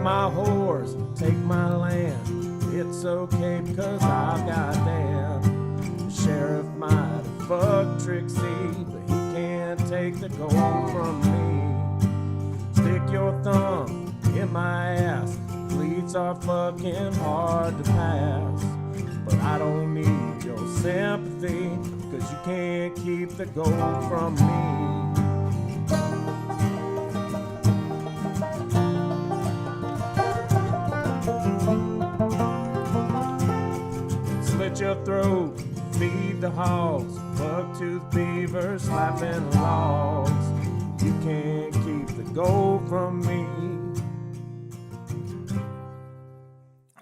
my whores, take my land. It's okay because I've got Dan. The sheriff might have fucked Trixie, but he can't take the gold from me. Stick your thumb in my ass. Bleeds are fucking hard to pass. But I don't need your sympathy, cause you can't keep the gold from me. Slit your throat, feed the hogs, buck-toothed beavers slapping logs. You can't keep the gold from me.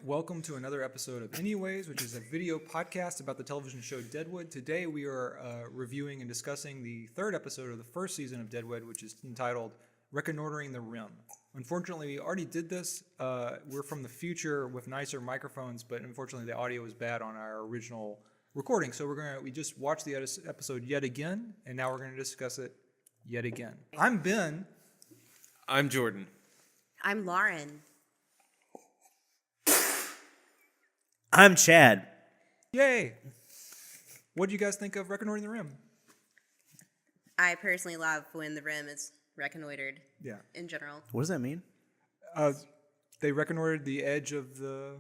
Welcome to another episode of Anyways, which is a video podcast about the television show Deadwood. Today we are reviewing and discussing the third episode of the first season of Deadwood, which is entitled Reconnoitering the Rim. Unfortunately, we already did this. We're from the future with nicer microphones, but unfortunately the audio was bad on our original recording. So we just watched the episode yet again, and now we're going to discuss it yet again. I'm Ben. I'm Jordan. I'm Lauren. I'm Chad. Yay! What do you guys think of Reconnoitering the Rim? I personally love when the rim is reconnoitered. Yeah. In general. What does that mean? They reconnoitered the edge of the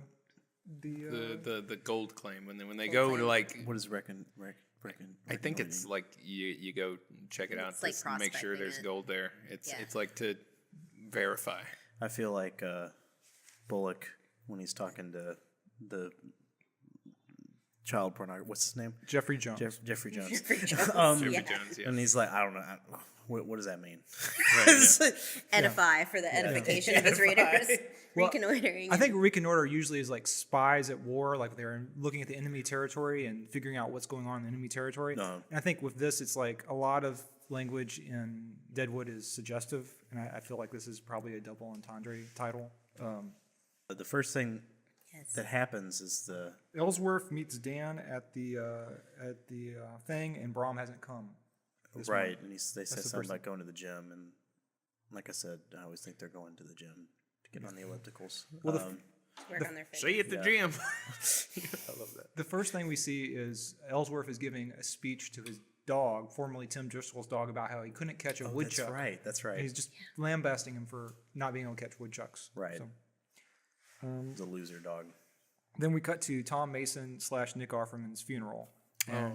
gold claim when they go to like. What is reckon? I think it's like you go check it out It's like to make sure prospecting there's it. gold there. It's like to verify. I feel like Bullock when he's talking to the child pornographer. What's his name? Jeffrey Jones. Jeffrey Jones. Jeffrey Jones. Jeffrey Jones, yeah. And he's like, I don't know. What does that mean? Right, Edify for the edification of his readers. Well, Reconnoitering. I think reconnoiter usually is like spies at war, like they're looking at the enemy territory and figuring out what's going on in enemy territory. No. And I think with this, it's like a lot of language in Deadwood is suggestive, and I feel like this is probably a double entendre title. The first thing Yes. that happens is the Ellsworth meets Dan at the thing, and Brom hasn't come. right, and they say the something first about going to the gym, and like I said, I always think they're going to the gym to get on the ellipticals. Well, Work on their face. See you at the gym. I love that. The first thing we see is Ellsworth is giving a speech to his dog, formerly Tim Driscoll's dog, about how he couldn't catch a woodchuck. That's right. And he's just lambasting him for not being able to catch woodchucks. Right. So, The loser dog. then we cut to Tom Mason / Nick Offerman's funeral. And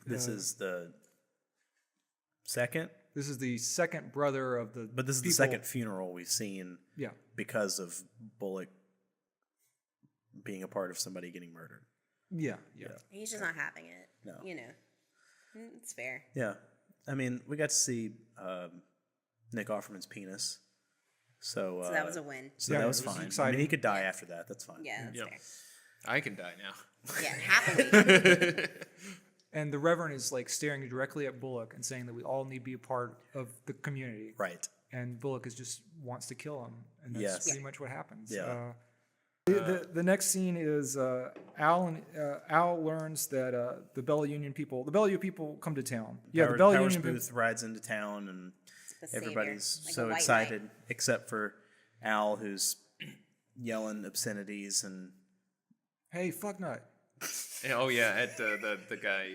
This is the second, this is the second brother of the but this is the people- second funeral we've seen Yeah. because of Bullock being a part of somebody getting murdered. Yeah. He's just not having it. No. You know. It's fair. Yeah. I mean, we got to see Nick Offerman's penis. So So that was a win. So Yeah, that was it was fine. I exciting. mean, he could die after that. That's fine. Yeah, that's Yep. fair. I can die now. Yeah, happily. And the Reverend is like staring directly at Bullock and saying that we all need to be a part of the community. Right. And Bullock is just wants to kill him, and that's Yes. pretty much what happens. Yeah. The next scene is Al learns that the Bella people come to town. Yeah, the Bella Powers Union Boothe rides into town, and The savior, everybody's like a so white excited, knight. except for Al, who's yelling obscenities and Hey, fuck nut. Oh yeah, at the guy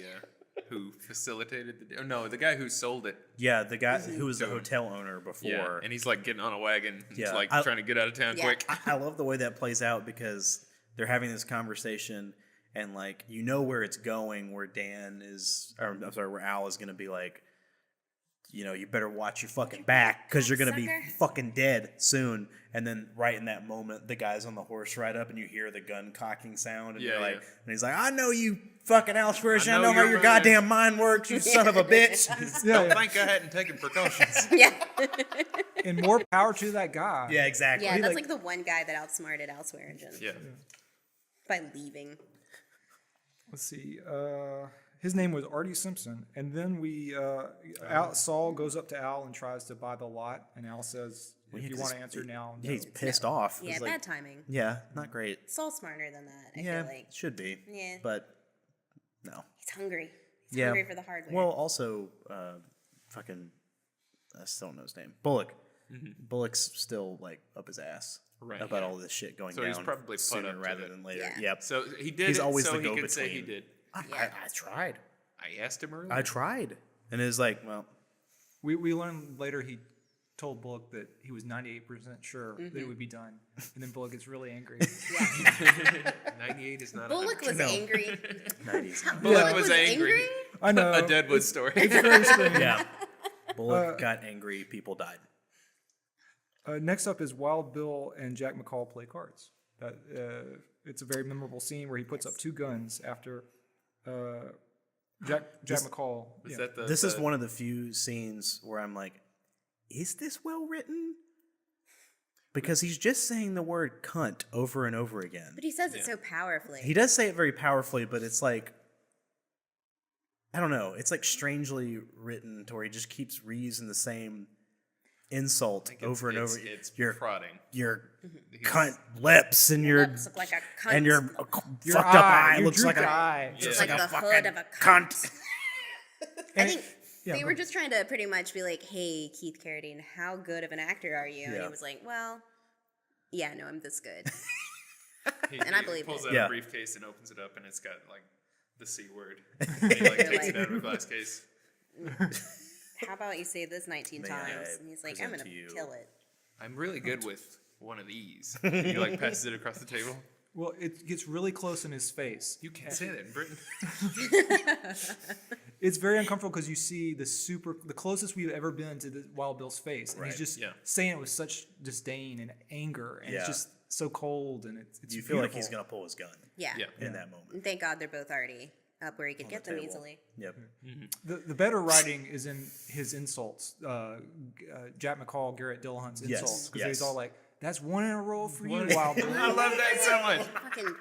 who facilitated the guy who sold it. yeah, the guy who was the hotel owner before. Yeah, and he's like getting on a wagon. Yeah. He's like trying to get out of town Yeah. quick. I love the way that plays out because they're having this conversation and like you know where it's going, where where Al is going to be like, you know, you better watch your fucking back because you're going to be Sucker. fucking dead soon. And then right in that moment, the guy's on the horse ride up and you hear the gun cocking sound. And Yeah, you're like, yeah. and he's like, I know you fucking Al Swearengen. I know know how your your mind. goddamn mind works, you son of a bitch. Don't think I hadn't taken precautions. Yeah. And more power to that guy. Yeah, exactly. Yeah, that's like- like the one guy that outsmarted Al Swearengen Yeah. by leaving. Let's see. His name was Artie Simpson, and then Saul goes up to Al and tries to buy the lot, and Al says, "If you want to answer now, no." Yeah, he's pissed off. Yeah, He's bad like, timing. yeah, not great. Saul's smarter than that, I Yeah, feel like. should be. Yeah. But no. He's hungry. He's Yeah. hungry for the hardware. Well, also, I still don't know his name. Bullock Bullock's still like up his ass Right, about yeah. all this shit going So down he's probably put sooner up to rather it. than later. Yeah. Yep. So he did He's it always so the he go-between. could say he did. I tried. I asked him earlier. I tried. And it was like, well, We learned later he told Bullock that he was 98% sure that it would be done, and then Bullock gets really angry. 98 is not Bullock was No. angry. 90s. Bullock was angry. I know. A Deadwood story. Very strange. Yeah. Bullock got angry. People died. Next up is Wild Bill and Jack McCall play cards. It's a very memorable scene where he puts up two guns after Jack McCall. Is yeah. that the, This is one of the few scenes where I'm like, is this well written? Because he's just saying the word cunt over and over again. But he says it so powerfully. He does say it very powerfully, but it's like, I don't know. It's like strangely written to where he just keeps reusing the same insult over and over. It's Your prodding. your cunt lips and your Lips look like a cunt. and your fucked up eye your looks like drooped a eye. Looks like like a the fucking hood of a cunt. I think yeah, they were just trying to pretty much be like, hey, Keith Carradine, how good of an actor are you? And Yeah. he was like, well, yeah, no, I'm this good. And I believe pulls it. out Yeah. a briefcase and opens it up, and it's got like the C word. And he like takes it out of a glass case. How about you say this 19 May times? I And he's like, I'm present going to you- to kill it. I'm really good with one of these. And he like passes it across the table. Well, it gets really close in his face. You can't say that in Britain. It's very uncomfortable because you see the closest we've ever been to the Wild Bill's face, and he's Right, just yeah. saying it with such disdain and anger, and it's Yeah. just so cold, and it's You feel like beautiful. he's gonna pull his gun Yeah. Yeah. in that moment. And thank God they're both already up where he could On get the them table. easily. Yep. The better writing is in his insults. Jack McCall, Garrett Dillahunt's Yes, insults, because he's yes. all like, "That's one in a row for you, Wild Bill." I love that so much. Fucking.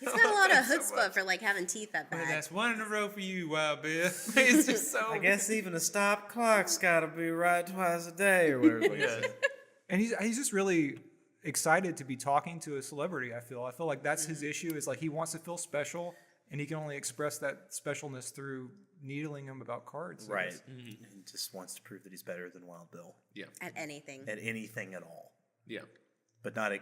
He's got a lot of chutzpah for like having teeth that Well, bad. that's one in a row for you, Wild Bill. It's just so. I guess even a stop clock's gotta be right twice a day or whatever. Yeah. And he's just really excited to be talking to a celebrity. I feel like that's his issue. Is like he wants to feel special, and he can only express that specialness through needling him about cards. I Right. guess. He just wants to prove that he's better than Wild Bill Yeah. At anything. at anything at all, Yeah. but not at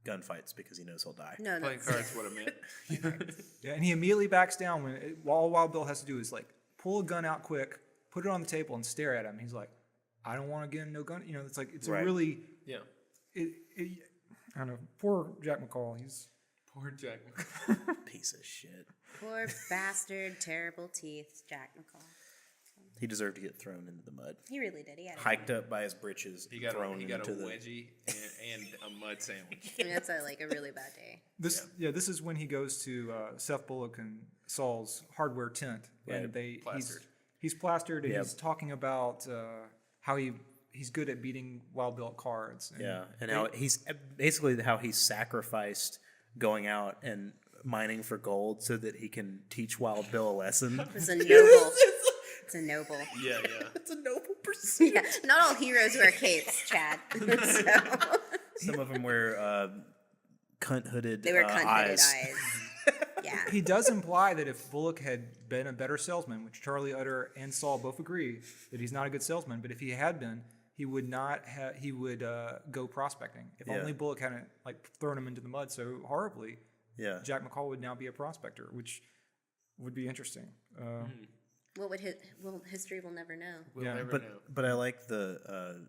gunfights because he knows he'll die. No, no. Playing cards, what I meant. Yeah, and he immediately backs down when all Wild Bill has to do is like pull a gun out quick, put it on the table, and stare at him. He's like, "I don't want to get no gun." You know, it's like it's Right. a really, Yeah. I don't know. Poor Jack McCall. He's Poor Jack. Piece of shit. Poor bastard, terrible teeth, Jack McCall. He deserved to get thrown into the mud. He really did. He had it. Hiked up by his britches, He got thrown a into the. wedgie and a mud sandwich. I mean, that's like a really bad day. this. Yeah, this is when he goes to Seth Bullock and Saul's hardware tent, and Plastered. he's plastered, and Yep. he's talking about how he's good at beating Wild Bill at cards. And Yeah, and how he's basically how he sacrificed going out and mining for gold so that he can teach Wild Bill a lesson. It's a noble. It's a noble. Yeah, yeah. It's a noble pursuit. Yeah, not all heroes wear capes, Chad. So, Some of them wear cunt hooded they were cunt-hooded eyes. eyes. Yeah. He does imply that if Bullock had been a better salesman, which Charlie Utter and Saul both agree that he's not a good salesman, but if he had been, he would not have. He would go prospecting. If Yeah. only Bullock hadn't like thrown him into the mud so horribly, Yeah, Jack McCall would now be a prospector, which would be interesting. What would history will never know. We'll Yeah, never know. but I like the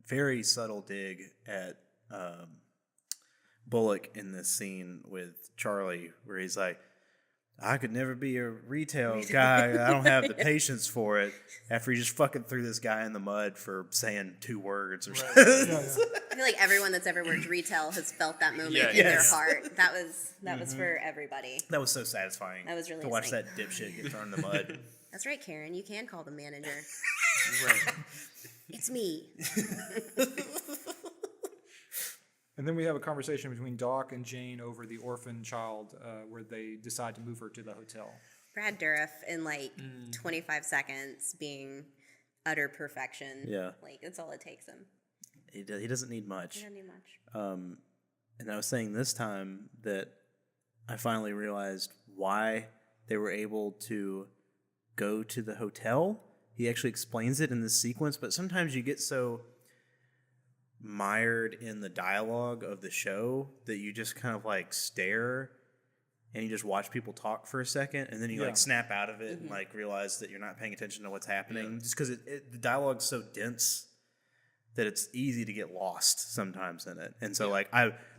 very subtle dig at Bullock in this scene with Charlie, where he's like, "I could never be a retail guy. I don't have the patience for it." After he just fucking threw this guy in the mud for saying 2 words or something. I feel like everyone that's ever worked retail has felt that moment Yeah, in yes. their heart. That was for everybody. That was so satisfying. That was really to watch nice. that dipshit get thrown in the mud. That's right, Karen. You can call the manager. Right. It's me. And then we have a conversation between Doc and Jane over the orphan child, where they decide to move her to the hotel. Brad Dourif in like 25 seconds being utter perfection. Yeah. Like, that's all it takes him. He doesn't need much. He doesn't need much. And I was saying this time that I finally realized why they were able to go to the hotel he actually explains it in this sequence, but sometimes you get so mired in the dialogue of the show that you just kind of like stare and you just watch people talk for a second, and then you like snap out of it and like realize that you're not paying attention to what's happening just because the dialogue's so dense that it's easy to get lost sometimes in it. And so like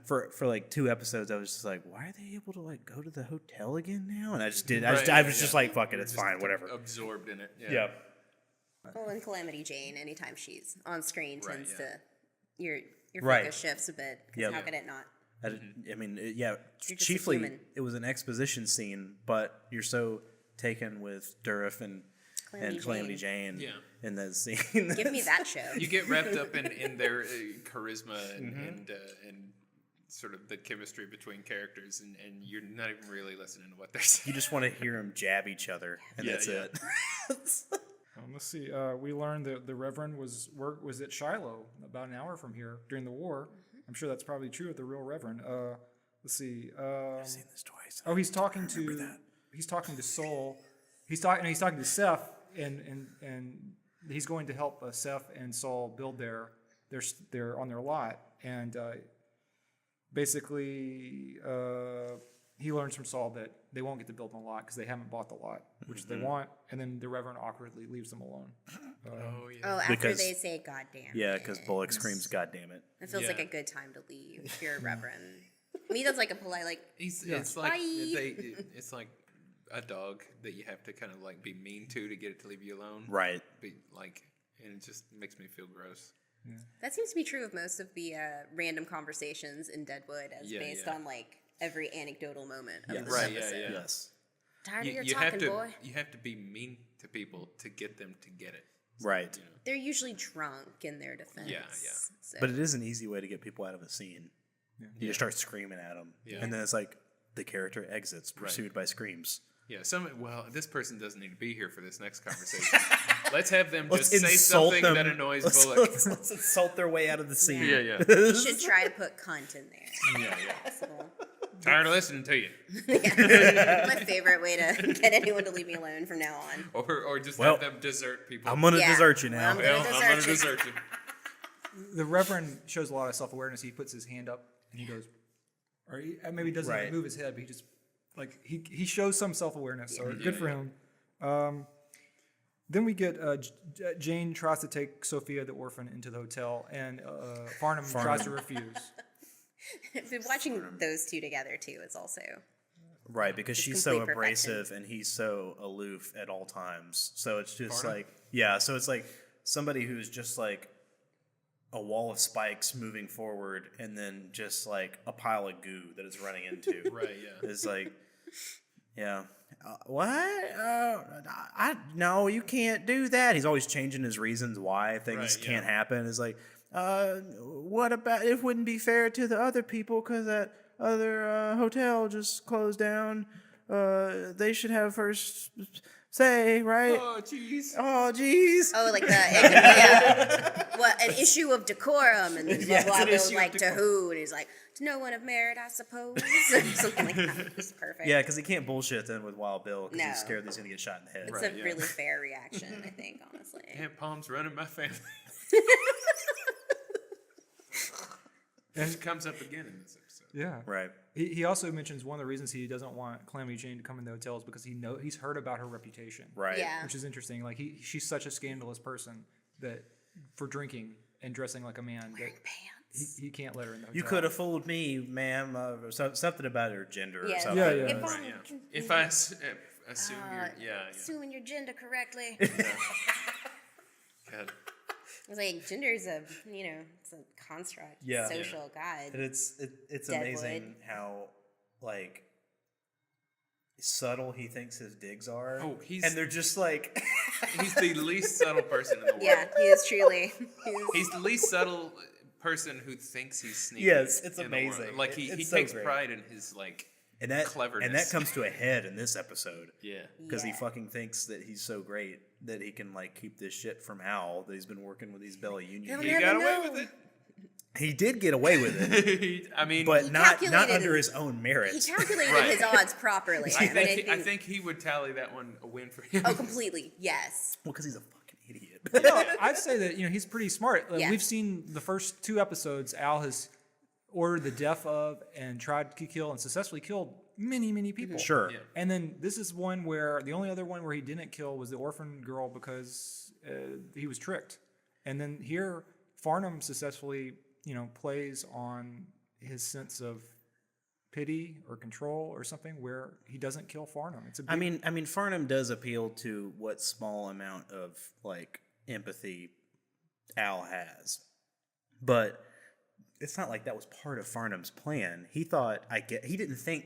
for like 2 episodes I was just like, why are they able to like go to the hotel again now? And I just did. I was just like, fuck it, it's fine, whatever. Absorbed in it. Yeah. Well, and Calamity Jane, anytime she's on screen, tends to your Right. focus shifts a bit. 'Cause Yep. how could it not? I mean, just a chiefly human. it was an exposition scene, but you're so taken with Durf and Calamity Jane in that scene. Give me that show. You get wrapped up in their charisma and sort of the chemistry between characters, and you're not even really listening to what they're saying. You just want to hear them jab each other, and that's it. Let's see. We learned that the Reverend was at Shiloh about an hour from here during the war. I'm sure that's probably true of the real Reverend. Let's see. I've seen this twice. Oh, he's talking to Sol. He's talking to Seth, and he's going to help Seth and Sol build their on their lot, and basically he learns from Sol that they won't get to build on the lot because they haven't bought the lot, which they want, and then the Reverend awkwardly leaves them alone. Oh, after they say "God damn." Yeah, because Bullock screams, "God damn it!" It feels like a good time to leave if you're a Reverend. I mean, he does like a polite like. It's like Bye. it's like a dog that you have to kind of like be mean to get it to leave you alone. Right. And it just makes me feel gross. That seems to be true of most of the random conversations in Deadwood, as based on like every anecdotal moment of this episode. Yes. Tired of your talking, boy. You have to be mean to people to get them to get it. Right. You know? They're usually drunk in their defense. Yeah. So. But it is an easy way to get people out of a scene. You just start screaming at them, and then it's like the character exits, pursued by screams. Yeah, this person doesn't need to be here for this next conversation. Let's have them just say insult something them. that annoys Bullock. Let's insult their way out of the scene. Yeah. You should try to put cunt in there. Yeah. So, Tired of listening to you. my favorite way to get anyone to leave me alone from now on. Or just have them desert people. I'm gonna desert you now. I'm gonna I'm gonna desert you. The Reverend shows a lot of self-awareness. He puts his hand up and he goes, or maybe he doesn't even move his head, but he just like he shows some self-awareness. So good for him. Then we get Jane tries to take Sophia the orphan into the hotel, and Farnum tries to refuse. Been watching those two together too is also Right, because she's complete so abrasive and he's so aloof at all times. So it's just so it's like somebody who's just like a wall of spikes moving forward and then just like a pile of goo that it's running into. Right, yeah. It's like, what? No, you can't do that. He's always changing his reasons why things can't happen. It's like, what about it wouldn't be fair to the other people because that other hotel just closed down. They should have first say, right? Oh, jeez. Oh, like what an issue of decorum, and then Wild Bill's like to who, and he's like to no one of merit, I suppose, something like that. It's perfect. Yeah, because he can't bullshit then with Wild Bill because he's scared that he's gonna get shot in the head. It's a really fair reaction, I think, honestly. Aunt Palm's running my family. It comes up again in this episode. Yeah, Right. He also mentions one of the reasons he doesn't want Calamity Jane to come in the hotel is because he's heard about her reputation. Right. Yeah. Which is interesting. Like she's such a scandalous person that for drinking and dressing like a man that Pants. he can't let her in the hotel. You could have fooled me, ma'am. Something about her gender or Yeah. something. Yeah. If I assume you're, assuming your gender correctly. God. It's like gender is it's a construct, social guide. And it's Deadwood. amazing how like subtle he thinks his digs are. Oh, and they're just like He's the least subtle person in the world. Yeah, he is truly. He's the least subtle person who thinks he's sneaky. Yes, it's in the world. amazing. Like he It's so takes great. pride in his and that cleverness. and that comes to a head in this episode. Yeah. Because he fucking thinks that he's so great that he can like keep this shit from Hal that he's been working with these Bella Union. He got away with it. He did get away with it, I mean, but not calculated under his own merit. He calculated Right. his odds properly. I think he would tally that one a win for him. Oh, completely. Yes. Well, because he's a fucking No, I'd say that he's pretty smart. Yeah. We've seen the first 2 episodes. Al has ordered the death of and tried to kill and successfully killed many people. Sure. Yeah. And then this is one where the only other one where he didn't kill was the orphan girl because he was tricked. And then here, Farnum successfully, plays on his sense of pity or control or something where he doesn't kill Farnum. It's a big, I mean, Farnum does appeal to what small amount of like empathy Al has, but it's not like that was part of Farnum's plan. He thought he didn't think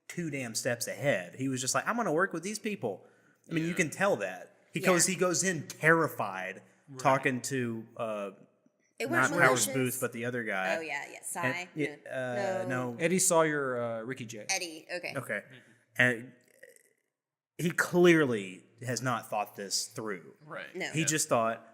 2 damn steps ahead. He was just like, I'm going to work with these people. I mean, you can tell that he goes in terrified, talking to It not weren't Powers malicious. Booth, but the other guy. Oh yeah, Cy. No. Eddie Sawyer, Ricky J. Eddie. Okay. Okay. And he clearly has not thought this through. Right. No. He just thought,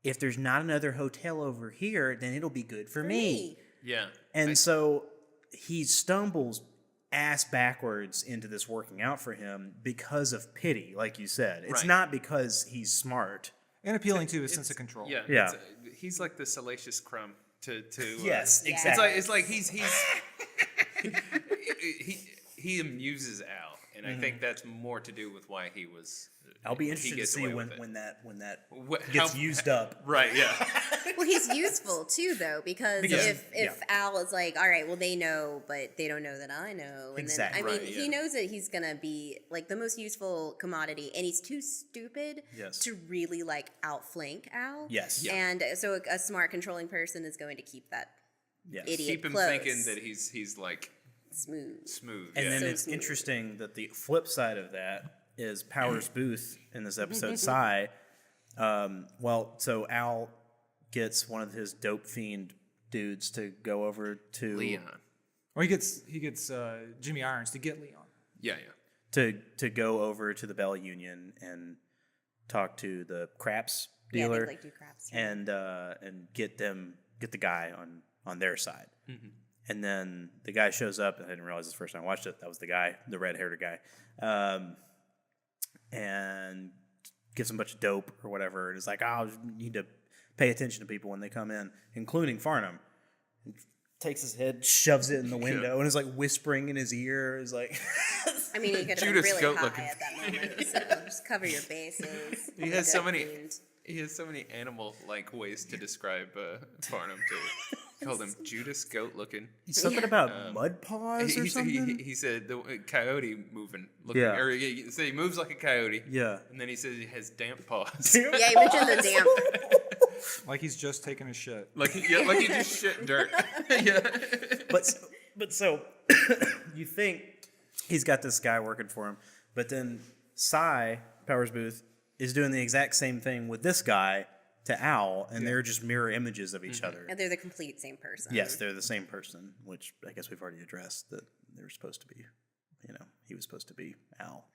if there's not another hotel over here, then it'll be good for me. Yeah. And so he stumbles ass backwards into this working out for him because of pity, like you said. It's Right. not because he's smart. And appealing to his sense of control. Yeah. Yeah. He's like the salacious crumb to Yes, Yeah. exactly. It's like he's he amuses Al, and I think that's more to do with why he was. I'll be he interested to gets see away when with it. when that Wh- gets how- used up. Right. Yeah. Well, he's useful too, though, because if Al is like, all right, well, they know, but they don't know that I know, and Exactly. then I mean, Right, he yeah. knows that he's gonna be like the most useful commodity, and he's too stupid Yes. to really like outflank Al. Yes. Yeah. And so a smart, controlling person is going to keep that Yes. idiot Keep him close, thinking that he's like smooth. smooth. And yeah. then So it's smooth. interesting that the flip side of that is Powers Booth in this episode, Cy. So Al gets one of his dope fiend dudes to go over to Leon. Or he gets Jimmy Irons to get Leon. Yeah. Yeah. to go over to the Bell Union and talk to the craps Yeah, dealer they like do craps. and get the guy on their side. Mm-hmm. And then the guy shows up, and I didn't realize this first time I watched it. That was the guy, the red-haired guy, and gives him a bunch of dope or whatever. And is like, oh, you need to pay attention to people when they come in, including Farnum. And takes his head, shoves it in the window, and is like whispering in his ear. Is like, I mean, you could have been Judas really Goat high looking. at that moment, so just cover your bases. He has so Good many. fiend. He has so many animal-like ways to describe Farnum too. He called him Judas Goat looking. something about mud paws or something. He said the coyote moving, looking, Yeah. or he said he moves like a coyote. Yeah. And then he says he has damp paws. Yeah, you mentioned the damp. Like he's just taking a shit. like he just shit dirt. Yeah. But so you think he's got this guy working for him, but then Cy, Powers Booth, is doing the exact same thing with this guy to Al, and they're just mirror images of each other. And they're the complete same person. Yes, they're the same person, which I guess we've already addressed that they're supposed to be. He was supposed to be Al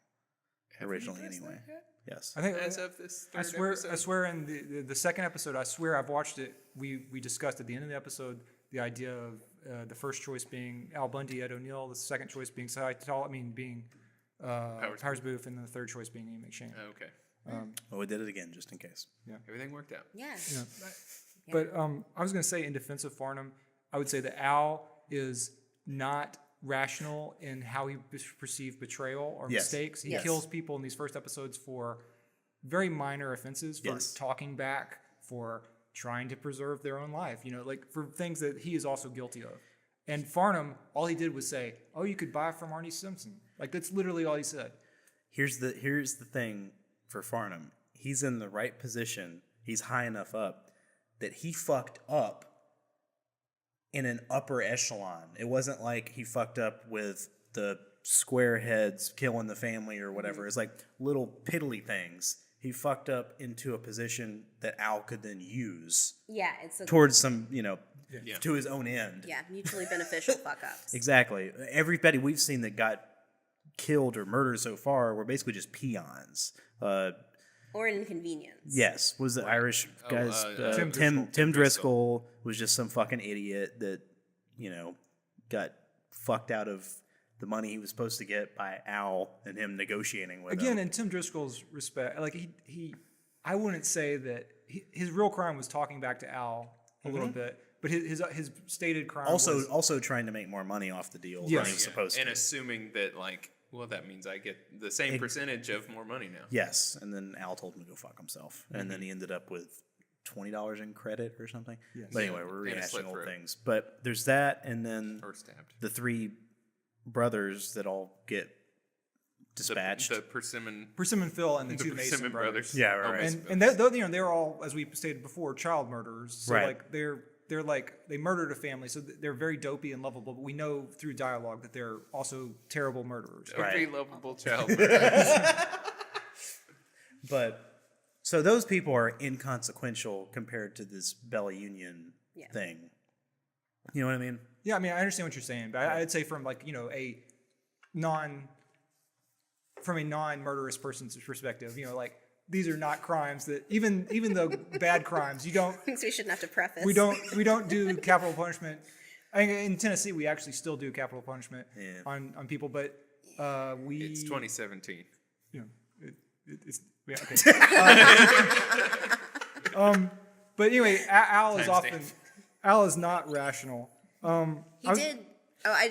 originally, anyway. Yes. I think As of this third I swear in the second episode, I swear I've watched it. We discussed at the end of the episode the idea of the first choice being Al Bundy, Ed O'Neill, the second choice being being Powers Booth, and then the third choice being Ian McShane. Oh, okay. Well, we did it again, just in case. Everything worked out. Yeah. But I was going to say, in defense of Farnum, I would say that Al is not rational in how he perceived betrayal or Yes. mistakes. He Yes. kills people in these first episodes for very minor offenses, for Yes. talking back, for trying to preserve their own life, like for things that he is also guilty of. And Farnum, all he did was say, "Oh, you could buy from Arnie Simpson." Like that's literally all he said. Here's the thing for Farnum. He's in the right position. He's high enough up that he fucked up in an upper echelon. It wasn't like he fucked up with the square heads killing the family or whatever. It's like little piddly things. He fucked up into a position that Al could then use Yeah, it's a towards some, Yeah. to his own end. mutually beneficial fuck ups. Exactly. Everybody we've seen that got killed or murdered so far were basically just peons. Or an inconvenience. Yes, was the Irish guys. Tim Tim Driscoll was just some fucking idiot that got fucked out of the money he was supposed to get by Al and him negotiating with Again, him. in Tim Driscoll's respect, like he I wouldn't say that his real crime was talking back to Al a little bit, but his stated crime was Also trying to make more money off the deal Yes. than he was supposed and to. assuming that like, well, that means I get the same percentage of more money now. Yes, and then Al told him to go fuck himself, and then he ended up with $20 in credit or something. Yes. But anyway, we're And a rehashing slit old throat. things. But there's that, and then Or stabbed. the three brothers that all get dispatched. The persimmon. Persimmon Phil and the The two Mason Persimmon brothers. Yeah, right, Oh, right. Mason And they're all, as we stated before, child murderers. So Right. like they're like they murdered a family, so they're very dopey and lovable. But we know through dialogue that they're also terrible murderers. Very Right. lovable child. But so those people are inconsequential compared to this Bella Union Yeah. thing. You know what I mean? Yeah, I mean I understand what you're saying, but I'd say from like a non-murderous person's perspective, like these are not crimes that even though bad crimes, you don't. So we shouldn't have to preface. We don't do capital punishment. I mean, in Tennessee, we actually still do capital punishment on people, but we. It's 2017. It's yeah, okay. But anyway, Al is Al is not rational. He did. Oh, I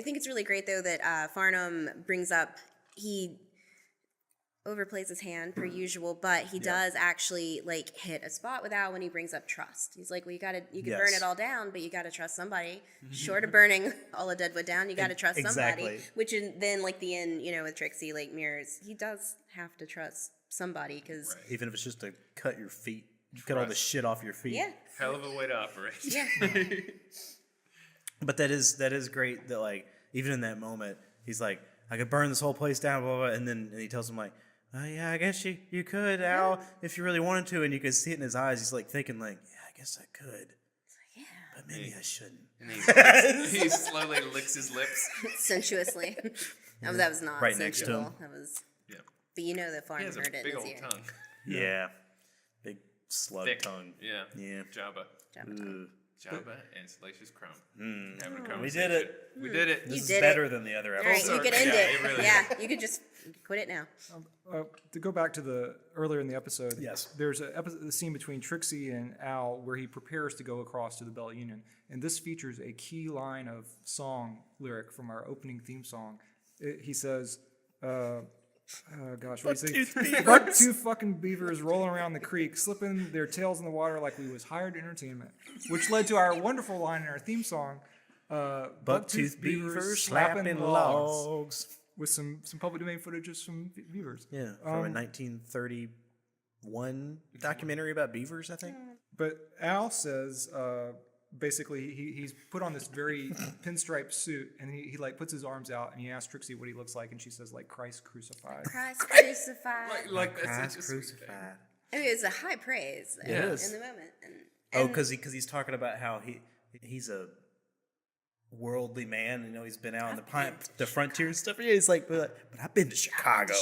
think it's really great though that Farnum brings up he overplays his hand per usual, but he does actually like hit a spot with Al when he brings up trust. He's like, well, you can burn Yes. it all down, but you gotta trust somebody. Short of burning all of Deadwood down, you gotta trust somebody. Exactly. Which then like the end, with Trixie like mirrors, he does have to trust somebody because Even if it's just to cut your feet, cut all the shit off your feet. yeah, Hell of a way to operate. yeah. But that is great that like even in that moment he's like, I could burn this whole place down, blah blah, blah. And he tells him like, oh yeah, I guess you could, Al, if you really wanted to, and you could see it in his eyes. He's like thinking like, yeah, I guess I could, Yeah. but maybe I shouldn't. And he slowly licks his lips. Sensuously. No, that was not Right next to sensual. him. That was. Yeah. But that He Farnum has a heard it big in old his ear. tongue. Yeah, big slug Thick. tongue. Yeah. Yeah. Jabba. Ugh. Jabba and Salacious Crumb. Having a We conversation. did it. We did it. You This is did better it. than the other All right, episode. you could end Yeah, it. it really Yeah, you could just quit it now. To go back to the earlier in the episode, Yes. there's the scene between Trixie and Al where he prepares to go across to the Bella Union, and this features a key line of song lyric from our opening theme song. He says, gosh, what do you say? Buck two fucking beavers rolling around the creek, slipping their tails in the water like we was hired entertainment, which led to our wonderful line in our theme song, Bucktooth beavers slapping logs. with some public domain footage of some beavers. Yeah, from a 1931 documentary about beavers, I think. But Al says, basically, he's put on this very pinstripe suit, and he like puts his arms out, and he asks Trixie what he looks like, and she says like Christ crucified. Christ crucified. Like that's Christ such a sweet thing. crucified. I mean, it was a high praise It is. in the moment. Oh, because he's talking about how he's a worldly man. He's been out on the frontier and stuff. Yeah, he's like, but I've been to Chicago.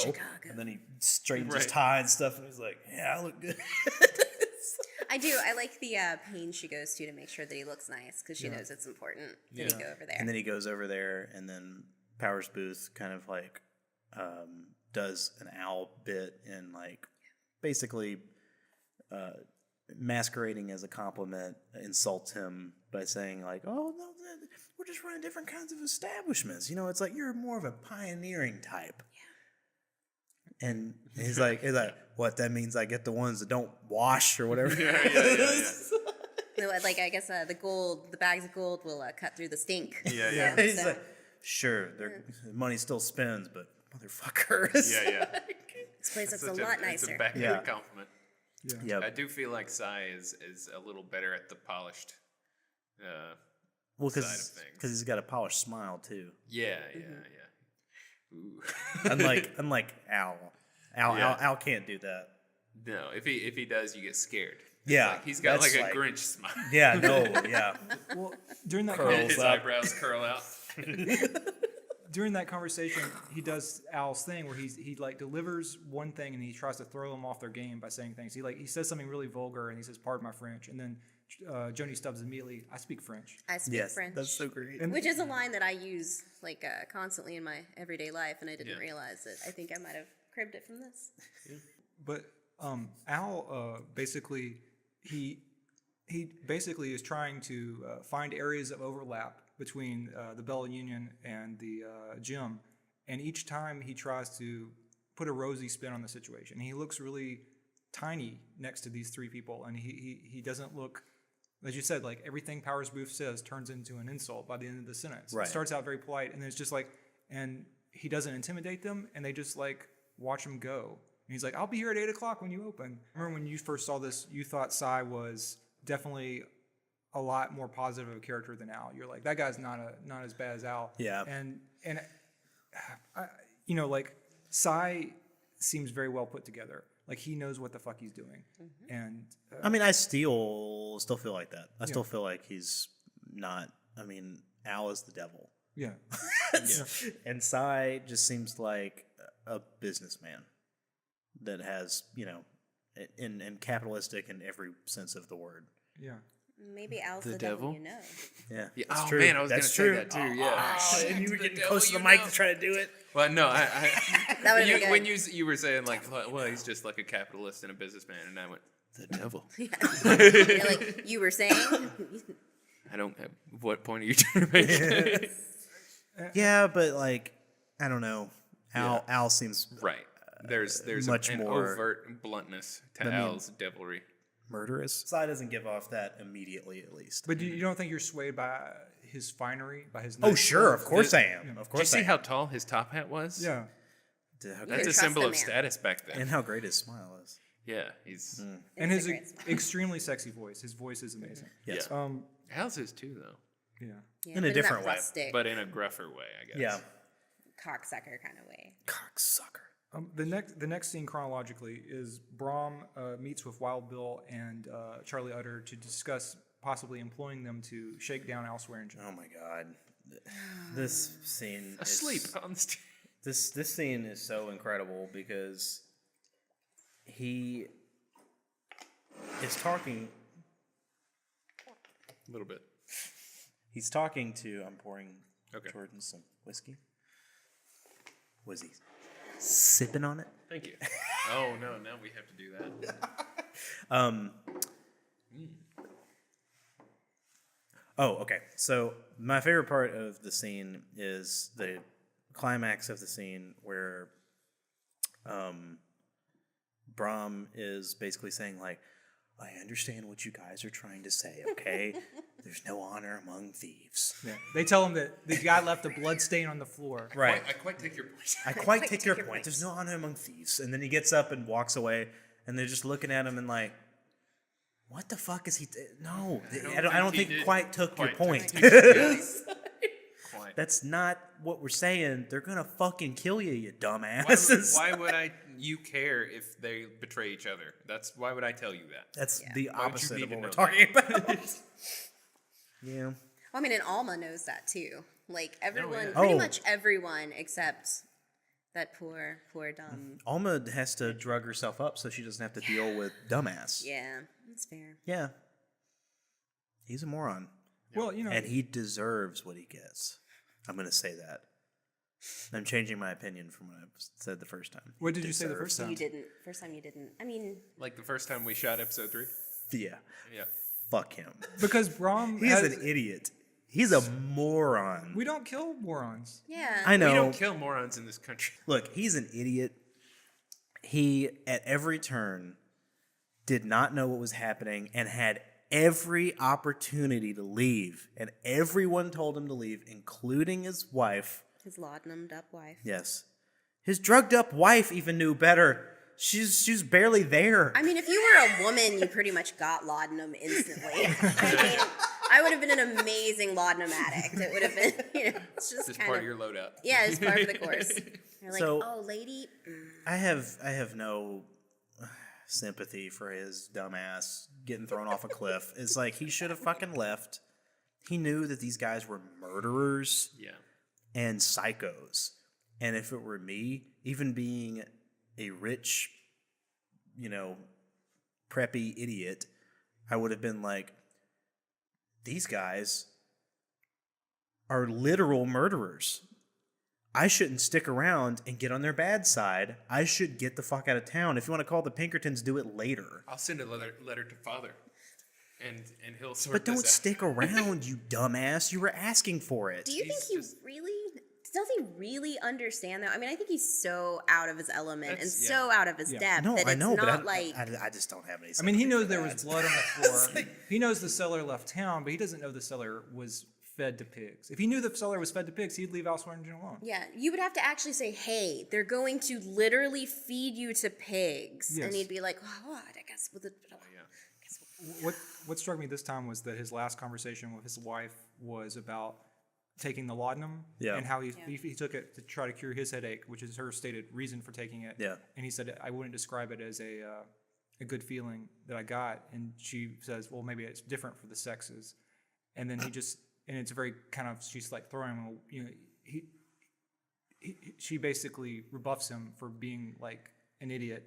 And then he straightens his Right. tie and stuff, and he's like, yeah, I look good. I do. I like the pain she goes to make sure that he looks nice because she knows it's important that he go over there. And then he goes over there, and then Powers Boothe kind of like does an Al bit and like basically masquerading as a compliment, insults him by saying like, "Oh no, we're just running different kinds of establishments. It's like you're more of a pioneering type." And he's like, what? That means I get the ones that don't wash or whatever. No, like I guess the bags of gold will cut through the stink. Yeah. He's like, sure, their money still spends, but motherfuckers. Yeah. This place looks a Such lot It's nicer. a backhanded compliment. Yep. I do feel like Sai is a little better at the polished Well, side of things. because he's got a polished smile too. Yeah. Ooh. unlike Al. Yeah. Al can't do that. No, if he does, you get scared. Yeah, Like, he's got that's like a Grinch smile. Yeah, no, yeah. Well, during that Curls His up. eyebrows curl out. during that conversation, he does Al's thing where he like delivers one thing and he tries to throw them off their game by saying things. He says something really vulgar and he says, "Pardon my French," and then Joni Stubbs immediately, "I speak French." I speak Yes, French. that's so great. And- Which is a line that I use like constantly in my everyday life, and I didn't realize it. I think I might have cribbed it from this. But Al basically he basically is trying to find areas of overlap between the Bell Union and the gym, and each time he tries to put a rosy spin on the situation. He looks really tiny next to these three people, and he doesn't look, as you said, like everything Powers Boothe says turns into an insult by the end of the sentence. Right. It starts out very polite, and then it's just like, and he doesn't intimidate them, and they just like watch him go. And he's like, "I'll be here at 8 o'clock when you open." Remember when you first saw this, you thought Cy was definitely a lot more positive of a character than Al. You're like, that guy's not as bad as Al. Yeah. And you know, like Cy seems very well put together. Like he knows what the fuck he's doing. And I mean, I still feel like that. I still feel like he's not. I mean, Al is the devil. yeah. And Cy just seems like a businessman that has, you know, in capitalistic in every sense of the word. Yeah. Maybe Al's The the devil, devil? you know. Yeah. Yeah. that's Oh true. man, I was That's gonna true. say that too. Yeah. And you were getting The close to the devil, mic to try to do it. Well, no, That would have been when good. you were saying like, well, he's just like a capitalist and a businessman, and I went, the devil. You're like you were saying. I don't have. What point are you trying to make? Yeah, but like, I don't know. Al seems Right. There's much an more- overt bluntness to I mean- Al's devilry. murderous. Cy doesn't give off that immediately, at least. But you don't think you're swayed by his finery, by his Oh, nice sure. Of clothes? course I am. Of Did you course I see am. how tall his top hat was? Yeah. That's can a trust symbol the of man. status back then. And how great his smile is. Yeah, he's And It's his a great smile. extremely sexy voice. His voice is amazing. Yes. Yeah. Al's is too though, Yeah. Yeah, In a but different that way, rustic but in a gruffer way, I guess. Yeah. cocksucker kind of way. Cocksucker. The next scene chronologically is Brom meets with Wild Bill and Charlie Utter to discuss possibly employing them to shake down Al Swearengen. Oh my god. This scene Asleep is, on the stage. this scene is so incredible because he is talking A little bit. he's talking to I'm pouring Okay. Jordan some whiskey. Was he sipping on it? Thank you. Oh no, now we have to do that. Oh, okay. So my favorite part of the scene is the climax of the scene where Brom is basically saying like, I understand what you guys are trying to say, okay? There's no honor among thieves. Yeah. They tell him that the guy left a blood stain on the floor. Right. I quite take your point. I quite take your point. There's no honor among thieves. And then he gets up and walks away, and they're just looking at him and like, what the fuck is he? No, I don't think he quite took your point. Quite. That's not what we're saying. They're gonna fucking kill you, you dumbasses. Why would you care if they betray each other? Why would I tell you that? That's the Why would you opposite need of to what we're know talking about. Yeah. Well, I mean, and Alma knows that too. Like everyone, yeah. pretty Oh. much everyone except that poor dumb. Alma has to drug herself up so she doesn't have to deal with dumbass. Yeah, that's fair. Yeah. He's a moron. Well, you know, And he deserves what he gets. I'm going to say that. I'm changing my opinion from what I said the first time. what did you say the first So time? you didn't. First time you didn't. I mean, Like the first time we shot episode 3? Yeah. Yeah. Fuck him. Because Brom He's has, an idiot. He's a moron. we don't kill morons. yeah. I know. We don't kill morons in this country. Look, he's an idiot. He, at every turn, did not know what was happening and had every opportunity to leave. And everyone told him to leave, including his wife. His laudanum up wife. Yes. His drugged up wife even knew better. She's barely there. I mean, if you were a woman, you pretty much got laudanum instantly. I mean, I would have been an amazing laudanum addict. It would have been, it's just This kind part of of your loadout. yeah, it's part of the course. You're like, So- oh, lady. I have no sympathy for his dumbass getting thrown off a cliff. It's like he should have fucking left. He knew that these guys were murderers Yeah. and psychos. And if it were me, even being a rich, preppy idiot, I would have been like, these guys are literal murderers. I shouldn't stick around and get on their bad side. I should get the fuck out of town. If you want to call the Pinkertons, do it later. I'll send a letter to father, and he'll sort But this don't out. stick around, you dumbass. You were asking for it. Do you think he really does he really understand that? I mean, I think he's so out of his element and so out of his depth No, that I it's know, not but like I just don't have any. I mean, he sympathy knows for there that. was blood on the floor. He knows the seller left town, but he doesn't know the seller was fed to pigs. If he knew the seller was fed to pigs, he'd leave Al Swearengen alone. yeah, you would have to actually say, "Hey, they're going to literally feed you to pigs," Yes. and he'd be like, "Oh, what? I guess with the." What struck me this time was that his last conversation with his wife was about taking the laudanum and how he took it to try to cure his headache, which is her stated reason for taking it. Yeah. And he said, I wouldn't describe it as a good feeling that I got. And she says, well, maybe it's different for the sexes. And then and it's very kind of, she's like throwing him, you know, she basically rebuffs him for being like an idiot.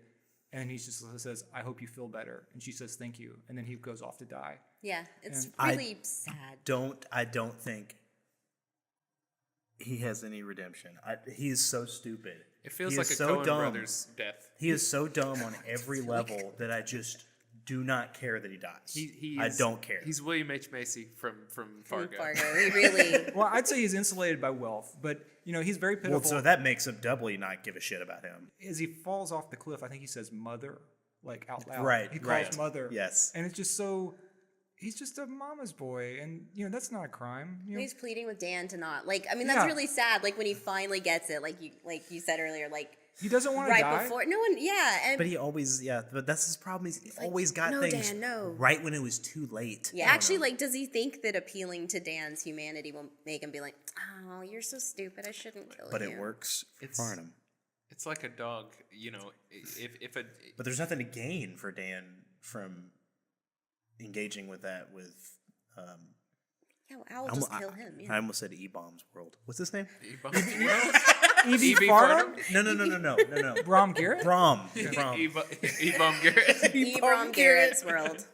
And he just says, I hope you feel better. And she says, thank you. And then he goes off to die. Yeah, it's And really sad. I don't think he has any redemption. He is so stupid. It feels He like is a so Coen dumb. Brothers death. He is so dumb on every level that I just do not care that he dies. I is- don't care. He's William H. Macy from Fargo. He really. Well, I'd say he's insulated by wealth, but you know he's very pitiful. Well, so that makes him doubly not give a shit about him. As he falls off the cliff, I think he says "mother" like out loud. Right, He calls right. mother. Yes. And it's just so. He's just a mama's boy, and you know that's not a crime. You know? He's pleading with Dan to not like. I mean, that's Yeah. really sad. Like when he finally gets it, like you said earlier, like He doesn't want to right die. before. No one, yeah, and But he always, but that's his problem. He like, always got "No, things Dan, no." right when it was too late. yeah. Actually, like, does he think that appealing to Dan's humanity will make him be like, "Oh, you're so stupid. I shouldn't kill But you." it works for It's- Farnum. It's like a dog, you know. If a But there's nothing to gain for Dan from engaging with that with. Yeah, well, Al will just kill him. I Yeah. almost said E-Bomb's World. What's his name? E.B. Farnum, No. Brom Garret. Brom. Brom Garret. Brom Garret's world.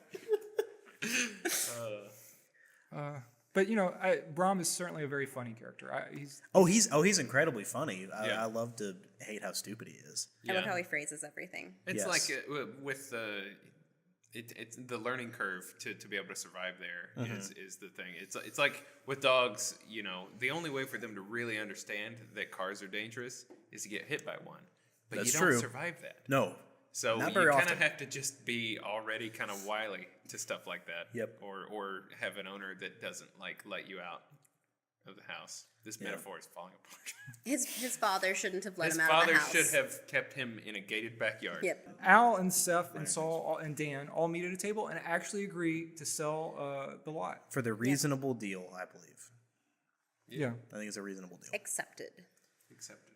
But you know, Brom is certainly a very funny character. He's incredibly funny. Yeah. I love to hate how stupid he is. I love how he phrases everything. It's Yes. like with it's the learning curve to be able to survive there is the thing. It's like with dogs, you know, the only way for them to really understand that cars are dangerous is to get hit by one. But That's you don't true. survive that. No. So Not you very kind of often. have to just be already kind of wily to stuff like that. Yep. Or have an owner that doesn't like let you out of the house. This metaphor is falling apart. His father shouldn't have let His him out of the father house. should have kept him in a gated backyard. Yep. Al and Seth and Saul and Dan all meet at a table and actually agree to sell the lot. For the reasonable deal, I believe. Yeah. I think it's a reasonable deal. Accepted. Accepted.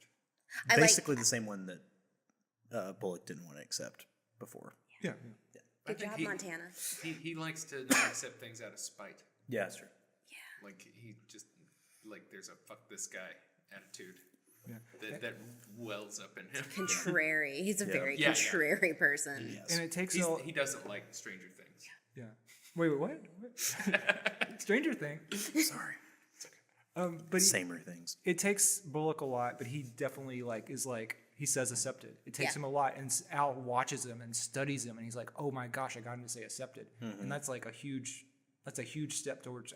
I Basically the same one that Bullock didn't want to accept before. Yeah. Good job, Montana. He likes to not accept things out of spite. Yeah, that's true. Like he just like there's a fuck this guy attitude Yeah. that wells up in him. Contrary. He's a very Yeah, yeah. contrary person. Yes. And it takes He doesn't like Stranger Things. Yeah. Wait, what? Stranger Thing. Sorry. But Samer things. it takes Bullock a lot, but he definitely he says accepted. It takes him a lot, and Al watches him and studies him, and he's like, oh my gosh, I got him to say accepted, and that's like a huge step towards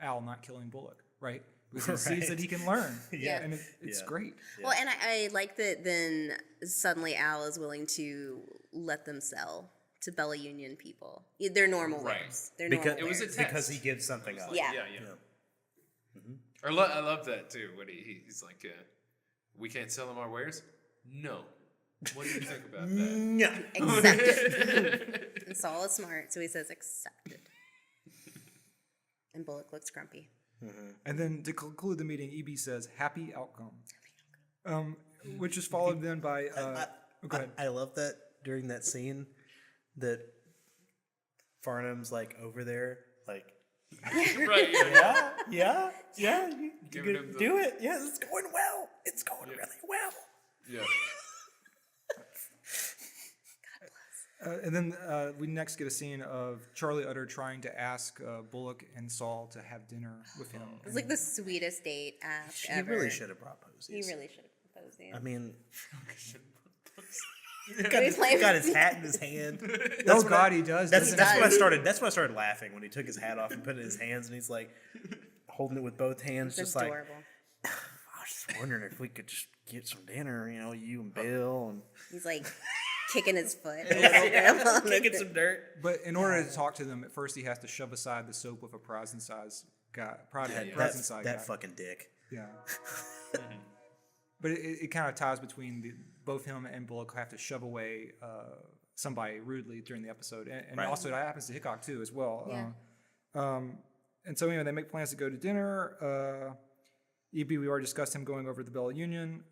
Al not killing Bullock, right? Because he sees that he can learn, Yeah. and it's great. Well, and I like that then suddenly Al is willing to let them sell to Bella Union people. They're normal Right. wares. They're Because normal It was a wares. test. because he gives something up. Yeah. Yeah. I love that too. When he's like, we can't sell them our wares. No. What do you think about that? No. Accepted. And Saul is smart, so he says accepted. And Bullock looks grumpy. And then to conclude the meeting, EB says happy outcome, which is followed then by go ahead. I love that during that scene that Farnum's like over there, like, Right. Yeah. yeah, you Giving could him the- do it. Yeah, it's going well. It's going really well. Yeah. And then we next get a scene of Charlie Utter trying to ask Bullock and Saul to have dinner with him. It's like the sweetest date ask He ever. really should have brought posies. He really should have proposed these. I mean, Can we play he got with- his hat in his hand. Oh God, he does. That's doesn't that's he? when I started. That's when I started laughing when he took his hat off and put it in his hands, and he's like holding it with both hands, It's just adorable. like I was just wondering if we could just get some dinner. You know, you and Bill and He's like kicking his foot a little bit. on the kicking thing. some dirt. But in order to talk to them, at first he has to shove aside the soap with a present-sized guy. Present-sized guy. That fucking dick. Yeah. But it kind of ties between both him and Bullock have to shove away somebody rudely during the episode, and Right. also that happens to Hickok too as well. Yeah. And so anyway, they make plans to go to dinner. EB, we already discussed him going over to the Bella Union.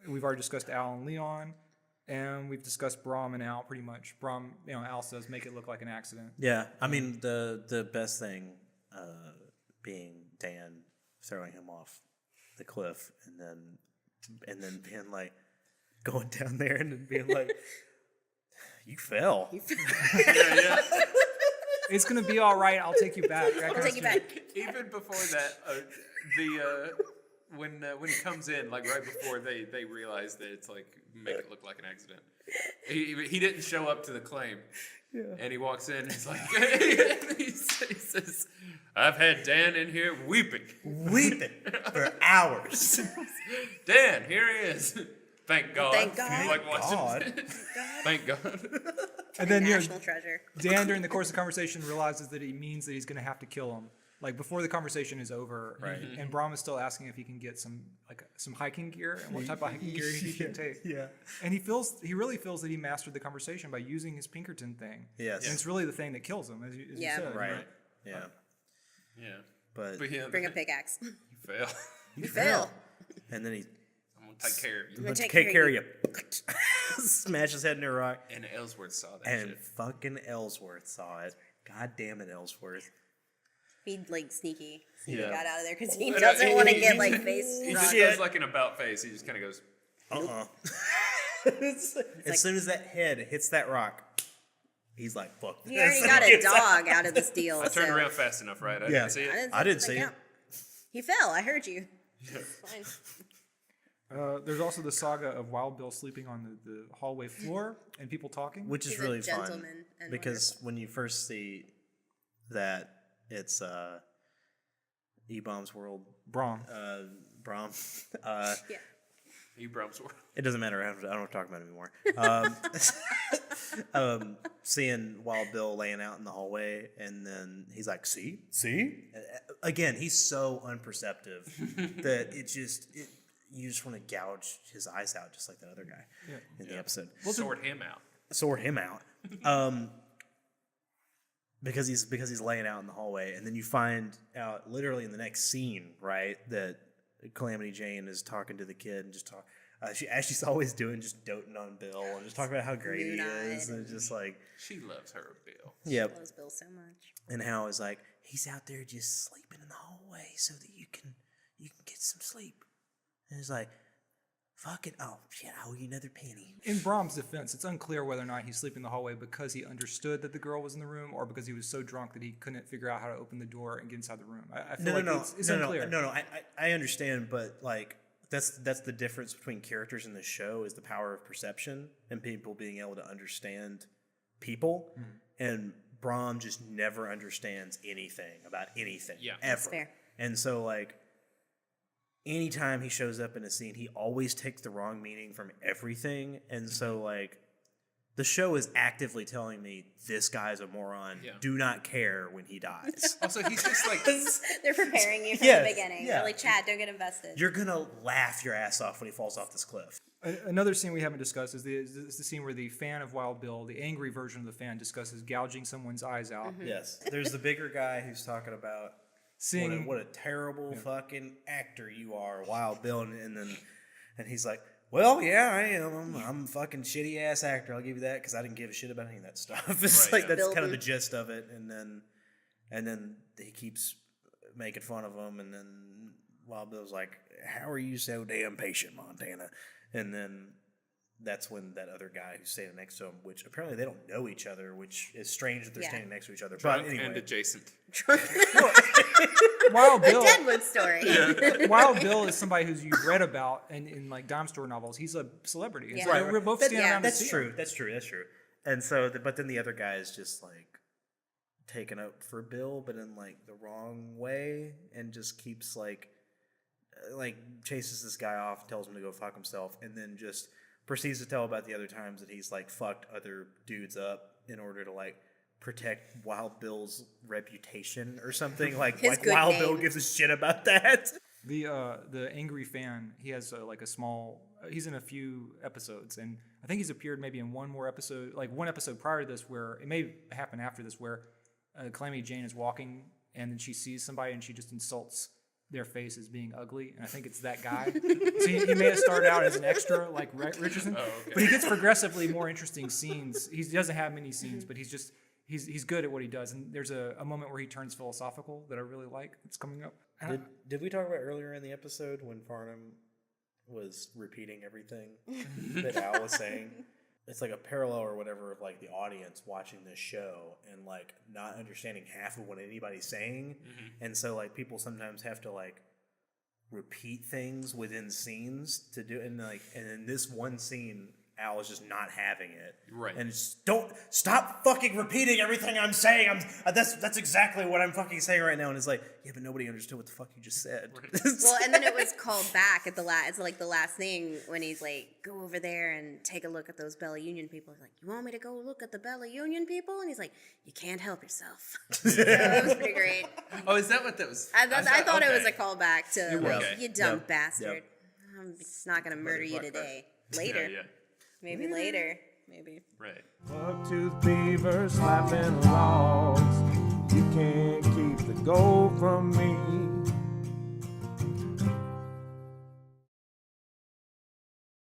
We've already discussed Al and Leon, and we've discussed Brom and Al pretty much. Brom, Al says make it look like an accident. Yeah, I mean the best thing being Dan throwing him off the cliff, and then being like going down there and then being like, "You fell." It's gonna be all right. I'll take you back. I'll take you back. Even before that, when he comes in, like right before they realize that it's like make it look like an accident. He didn't show up to the claim, and he walks in. And he's like, he says, "I've had Dan in here weeping for hours. Dan, here he is. Thank God. Thank God. He's like watching. God. Thank God. And then National treasure. Dan, during the course of the conversation, realizes that he means that he's going to have to kill him. Like before the conversation is over, Right. And Brom is still asking if he can get some hiking gear and what type of hiking gear he can take. Yeah. And he really feels that he mastered the conversation by using his Pinkerton thing. Yes. And it's really the thing that kills him, as you Yeah. said. Right. Yeah. Yeah. But But yeah, Bring a pickaxe. you fail. You fail. and then he I'm gonna take care of you. gonna take take care of you. Smash his head into a rock. And Ellsworth saw that And shit. fucking Ellsworth saw it. God damn it, Ellsworth. He like sneaky Yeah. got out of there because he Well, doesn't want to he- get he- like face He rocked. just does like an about face. He just kind of goes. As soon as that head hits that rock, he's like, fuck this. He already got a dog out of this deal. I turned so- around fast enough, right? I Yeah. didn't see it. I didn't see it. yeah. He fell. I heard you. Fine. There's also the saga of Wild Bill sleeping on the hallway floor and people talking. Which is He's a really fun. gentleman and Because when you first see that, it's E-Bomb's World, Brom. Brom. Yeah. You Brom's world. It doesn't matter. I don't want to talk about it anymore. Seeing Wild Bill laying out in the hallway, and then he's like, "See." Again, he's so unperceptive that you just want to gouge his eyes out, just like that other guy in the episode. Sort him out. Sort him out, because he's laying out in the hallway, and then you find out literally in the next scene, right, that Calamity Jane is talking to the kid and just talk. As she's always doing, just doting on Bill and just talking about how great he is, and just like, She loves her Bill. yep, Loves Bill so much. and how it's like he's out there just sleeping in the hallway so that you can get some sleep, and it's like, fuck it, oh shit, I owe you another penny. In Brom's defense, it's unclear whether or not he's sleeping in the hallway because he understood that the girl was in the room or because he was so drunk that he couldn't figure out how to open the door and get inside the room. I feel it's unclear. No, I understand, but like that's the difference between characters in the show is the power of perception and people being able to understand people, and Brom just never understands anything about anything, ever. That's fair. And so like anytime he shows up in a scene, he always takes the wrong meaning from everything, and so like the show is actively telling me this guy's a moron. Yeah. Do not care when he dies. Also, he's just like They're preparing you from Yes, the beginning. yeah. They're like, Chad, don't get invested. You're gonna laugh your ass off when he falls off this cliff. Another scene we haven't discussed is the scene where the fan of Wild Bill, the angry version of the fan, discusses gouging someone's eyes out. Yes. There's the bigger guy who's talking about Seeing what a terrible fucking actor you are, Wild Bill, and he's like, well, yeah, I am. I'm a fucking shitty ass actor. I'll give you that because I didn't give a shit about any of that stuff. It's Right, like that's Bill kind of the Booth. gist of it, and then he keeps making fun of him, and then Wild Bill's like, "How are you so damn patient, Montana?" And then that's when that other guy who's standing next to him, which apparently they don't know each other, which is strange that they're standing next to each other. Drunk but anyway, and adjacent. Wild The Bill. Deadwood story. Wild Bill is somebody who's you've read about in like dime store novels. He's a celebrity. And so Yeah. we're both But standing yeah, around. to that's see true. him. That's true. That's true. And so, but then the other guy is just like taken up for Bill, but in like the wrong way, and just keeps like chases this guy off, tells him to go fuck himself, and then just proceeds to tell about the other times that he's like fucked other dudes up in order to like protect Wild Bill's reputation or something. Like His good Wild name. Bill gives a shit about that. The angry fan. He has like a small. He's in a few episodes, and I think he's appeared maybe in one more episode, like one episode prior to this, where it may happen after this, where Calamity Jane is walking and then she sees somebody and she just insults their face as being ugly, and I think it's that guy. So he may have started out as an extra like Richardson, but he gets progressively more interesting scenes. He doesn't have many scenes, but he's good at what he does. And there's a moment where he turns philosophical that I really like. It's coming up. Did we talk about earlier in the episode when Farnum was repeating everything that Al was saying? It's like a parallel or whatever of like the audience watching this show and like not understanding half of what anybody's saying. And so like people sometimes have to like repeat things within scenes to do, and in this one scene Al is just not having it. Right. And just don't stop fucking repeating everything I'm saying. That's exactly what I'm fucking saying right now. And it's like, yeah, but nobody understood what the fuck you just said. Well, and then it was called back at the last. It's like the last thing when he's like, "Go over there and take a look at those Bella Union people." He's like, "You want me to go look at the Bella Union people?" And he's like, "You can't help yourself." So it was pretty great. Oh, is that what that was? I thought it was a okay. callback to like, Okay. "You dumb Yep. bastard. Yep. I'm just not gonna murder you today. Later, Yeah, maybe later, maybe." right. Buck-toothed beaver slapping logs. You can't keep the gold from me.